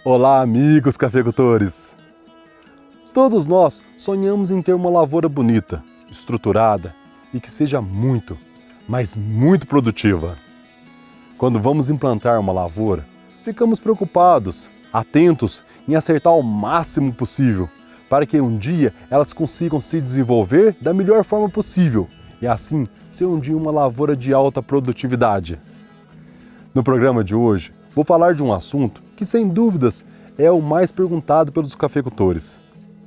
Olá, amigos cafeicultores! Todos nós sonhamos em ter uma lavoura bonita, estruturada e que seja muito, mas muito produtiva. Quando vamos implantar uma lavoura, ficamos preocupados, atentos em acertar o máximo possível para que um dia elas consigam se desenvolver da melhor forma possível e assim ser um dia uma lavoura de alta produtividade. No programa de hoje, vou falar de um assunto que, sem dúvidas, é o mais perguntado pelos cafeicultores.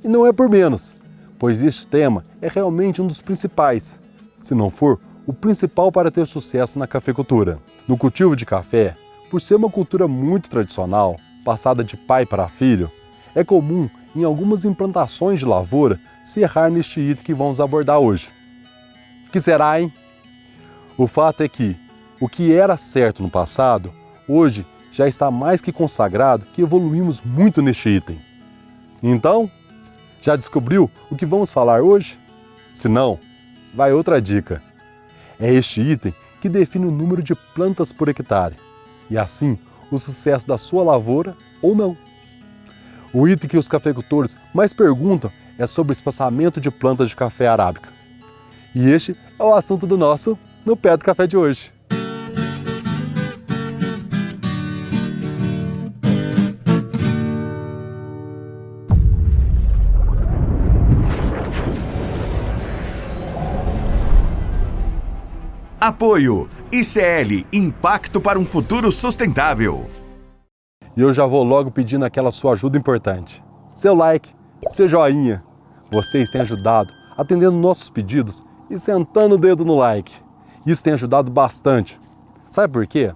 E não é por menos, pois este tema é realmente um dos principais, se não for o principal para ter sucesso na cafeicultura. No cultivo de café, por ser uma cultura muito tradicional, passada de pai para filho, é comum em algumas implantações de lavoura se errar neste item que vamos abordar hoje. Que será, hein? O fato é que o que era certo no passado, hoje já está mais que consagrado que evoluímos muito neste item. Então, já descobriu o que vamos falar hoje? Se não, vai outra dica. É este item que define o número de plantas por hectare e assim o sucesso da sua lavoura ou não. O item que os cafeicultores mais perguntam é sobre o espaçamento de plantas de café arábica. E este é o assunto do nosso No Pé do Café de hoje. Apoio ICL, Impacto para um Futuro Sustentável. E eu já vou logo pedindo aquela sua ajuda importante. Seu like, seu joinha. Vocês têm ajudado atendendo nossos pedidos e sentando o dedo no like. Isso tem ajudado bastante. Sabe por quê?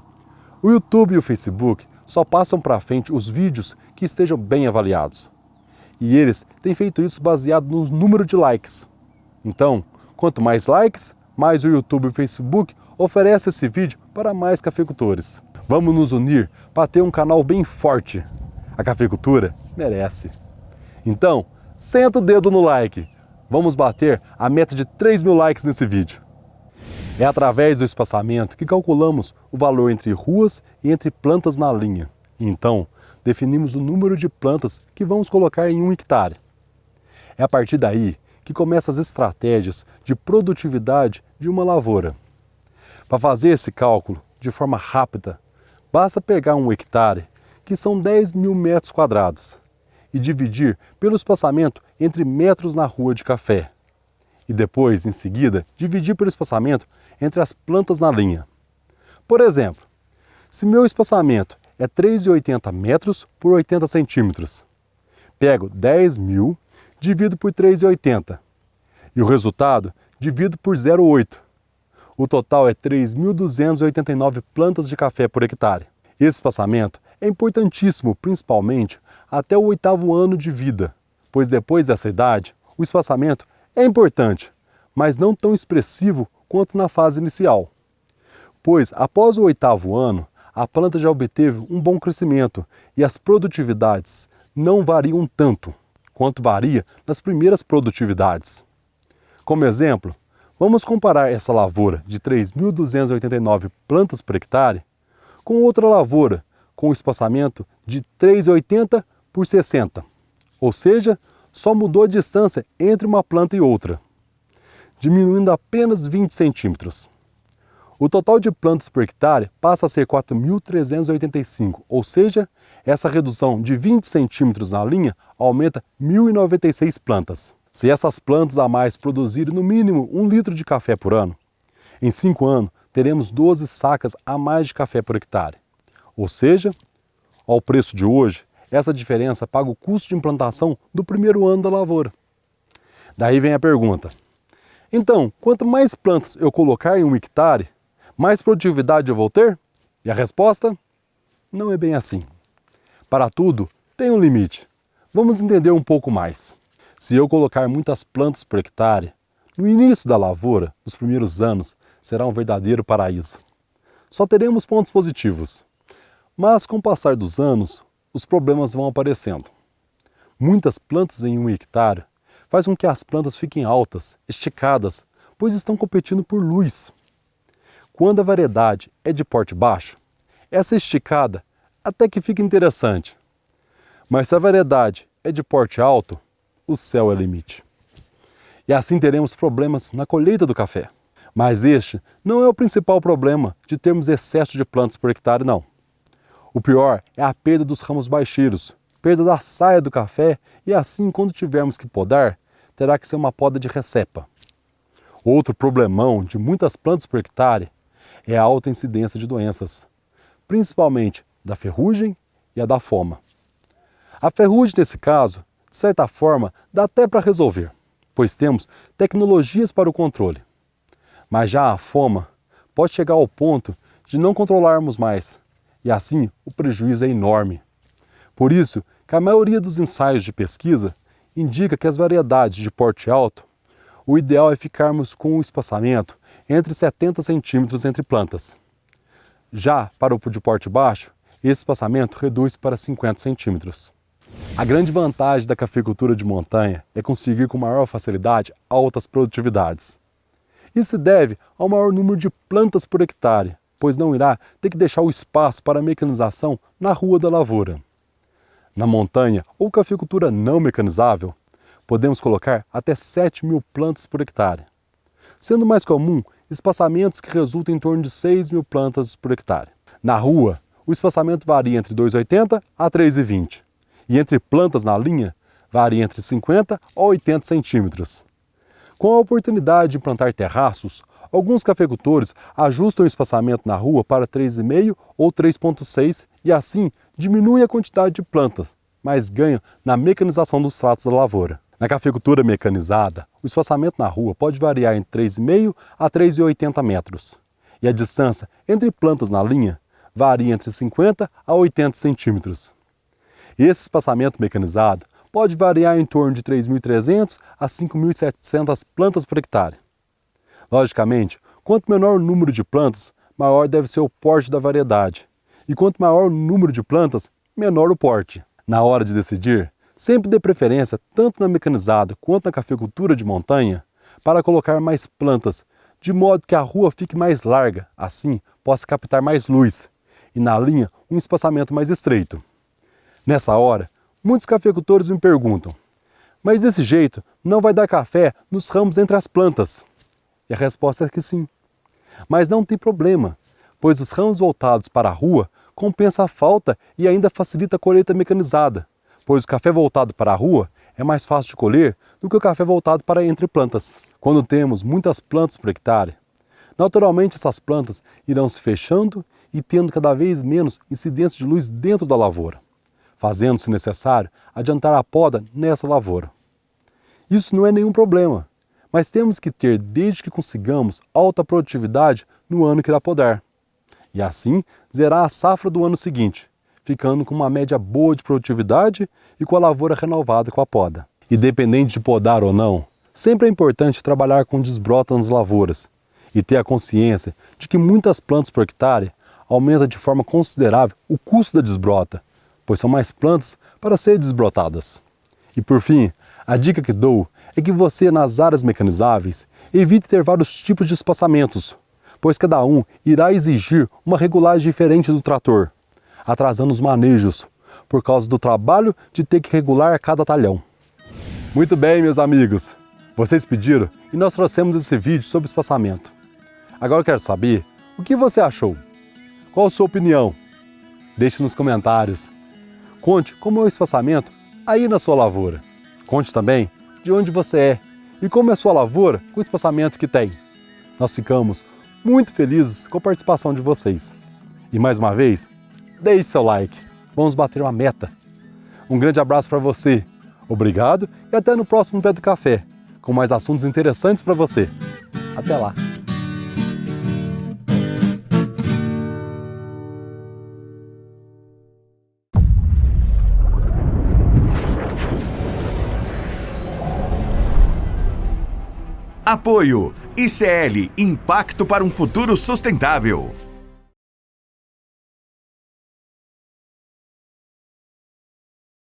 O YouTube e o Facebook só passam para frente os vídeos que estejam bem avaliados. E eles têm feito isso baseado no número de likes. Então, quanto mais likes, mais o YouTube e o Facebook oferecem esse vídeo para mais cafeicultores. Vamos nos unir para ter um canal bem forte. A cafeicultura merece. Então, senta o dedo no like. Vamos bater a meta de 3 mil likes nesse vídeo. É através do espaçamento que calculamos o valor entre ruas e entre plantas na linha. Então, definimos o número de plantas que vamos colocar em 1 hectare. É a partir daí que começam as estratégias de produtividade de uma lavoura. Para fazer esse cálculo de forma rápida, basta pegar 1 hectare, que são 10 mil metros quadrados, e dividir pelo espaçamento entre metros na rua de café. E depois, em seguida, dividir pelo espaçamento entre as plantas na linha. Por exemplo, se meu espaçamento é 3,80 metros por 80 centímetros, pego 10 mil, divido por 3,80 e o resultado divido por 0,8. O total é 3.289 plantas de café por hectare. Esse espaçamento é importantíssimo, principalmente até o 8º ano de vida, pois depois dessa idade, o espaçamento é importante, mas não tão expressivo quanto na fase inicial. Pois após o 8º ano, a planta já obteve um bom crescimento e as produtividades não variam tanto quanto varia nas primeiras produtividades. Como exemplo, vamos comparar essa lavoura de 3.289 plantas por hectare com outra lavoura com espaçamento de 3,80 por 60, ou seja, só mudou a distância entre uma planta e outra, diminuindo apenas 20 centímetros. O total de plantas por hectare passa a ser 4.385, ou seja, essa redução de 20 centímetros na linha aumenta 1.096 plantas. Se essas plantas a mais produzirem no mínimo 1 litro de café por ano, em 5 anos teremos 12 sacas a mais de café por hectare. Ou seja, ao preço de hoje, essa diferença paga o custo de implantação do primeiro ano da lavoura. Daí vem a pergunta. Então, quanto mais plantas eu colocar em 1 hectare, mais produtividade eu vou ter? E a resposta? Não é bem assim. Para tudo, tem um limite. Vamos entender um pouco mais. Se eu colocar muitas plantas por hectare, no início da lavoura, nos primeiros anos, será um verdadeiro paraíso. Só teremos pontos positivos. Mas com o passar dos anos, os problemas vão aparecendo. Muitas plantas em 1 hectare faz com que as plantas fiquem altas, esticadas, pois estão competindo por luz. Quando a variedade é de porte baixo, essa esticada até que fica interessante. Mas se a variedade é de porte alto, o céu é o limite. E assim teremos problemas na colheita do café. Mas este não é o principal problema de termos excesso de plantas por hectare, não. O pior é a perda dos ramos baixeiros, perda da saia do café e assim, quando tivermos que podar, terá que ser uma poda de recepa. Outro problemão de muitas plantas por hectare é a alta incidência de doenças, principalmente da ferrugem e a da foma. A ferrugem, nesse caso, de certa forma, dá até para resolver, pois temos tecnologias para o controle. Mas já a foma pode chegar ao ponto de não controlarmos mais, e assim o prejuízo é enorme. Por isso que a maioria dos ensaios de pesquisa indica que as variedades de porte alto, o ideal é ficarmos com um espaçamento entre 70 centímetros entre plantas. Já para o de porte baixo, esse espaçamento reduz para 50 centímetros. A grande vantagem da cafeicultura de montanha é conseguir com maior facilidade altas produtividades. Isso se deve ao maior número de plantas por hectare, pois não irá ter que deixar o espaço para a mecanização na rua da lavoura. Na montanha ou cafeicultura não mecanizável, podemos colocar até 7.000 plantas por hectare, sendo mais comum espaçamentos que resultam em torno de 6.000 plantas por hectare. Na rua, o espaçamento varia entre 2,80 a 3,20 e entre plantas na linha varia entre 50 a 80 centímetros. Com a oportunidade de implantar terraços, alguns cafeicultores ajustam o espaçamento na rua para 3,5 ou 3,6 e assim diminuem a quantidade de plantas, mas ganham na mecanização dos tratos da lavoura. Na cafeicultura mecanizada, o espaçamento na rua pode variar entre 3,5 a 3,80 metros e a distância entre plantas na linha varia entre 50 a 80 centímetros. Esse espaçamento mecanizado pode variar em torno de 3.300 a 5.700 plantas por hectare. Logicamente, quanto menor o número de plantas, maior deve ser o porte da variedade. E quanto maior o número de plantas, menor o porte. Na hora de decidir, sempre dê preferência, tanto na mecanizada quanto na cafeicultura de montanha, para colocar mais plantas, de modo que a rua fique mais larga, assim possa captar mais luz, e na linha um espaçamento mais estreito. Nessa hora, muitos cafeicultores me perguntam, mas desse jeito não vai dar café nos ramos entre as plantas? E a resposta é que sim. Mas não tem problema, pois os ramos voltados para a rua compensa a falta e ainda facilita a colheita mecanizada, pois o café voltado para a rua é mais fácil de colher do que o café voltado para entre plantas. Quando temos muitas plantas por hectare, naturalmente essas plantas irão se fechando e tendo cada vez menos incidência de luz dentro da lavoura, fazendo, se necessário, adiantar a poda nessa lavoura. Isso não é nenhum problema, mas temos que ter desde que consigamos alta produtividade no ano que irá podar. E assim zerar a safra do ano seguinte, ficando com uma média boa de produtividade e com a lavoura renovada com a poda. Independente de podar ou não, sempre é importante trabalhar com desbrota nas lavouras e ter a consciência de que muitas plantas por hectare aumenta de forma considerável o custo da desbrota, pois são mais plantas para serem desbrotadas. E por fim, a dica que dou é que você, nas áreas mecanizáveis, evite ter vários tipos de espaçamentos, pois cada um irá exigir uma regulagem diferente do trator, atrasando os manejos, por causa do trabalho de ter que regular cada talhão. Muito bem, meus amigos, vocês pediram e nós trouxemos esse vídeo sobre espaçamento. Agora eu quero saber o que você achou. Qual a sua opinião? Deixe nos comentários. Conte como é o espaçamento aí na sua lavoura. Conte também de onde você é e como é a sua lavoura com o espaçamento que tem. Nós ficamos muito felizes com a participação de vocês. E mais uma vez, deixe seu like. Vamos bater uma meta. Um grande abraço para você. Obrigado e até no próximo Pé do Café, com mais assuntos interessantes para você. Até lá! Apoio ICL Impacto para um Futuro Sustentável.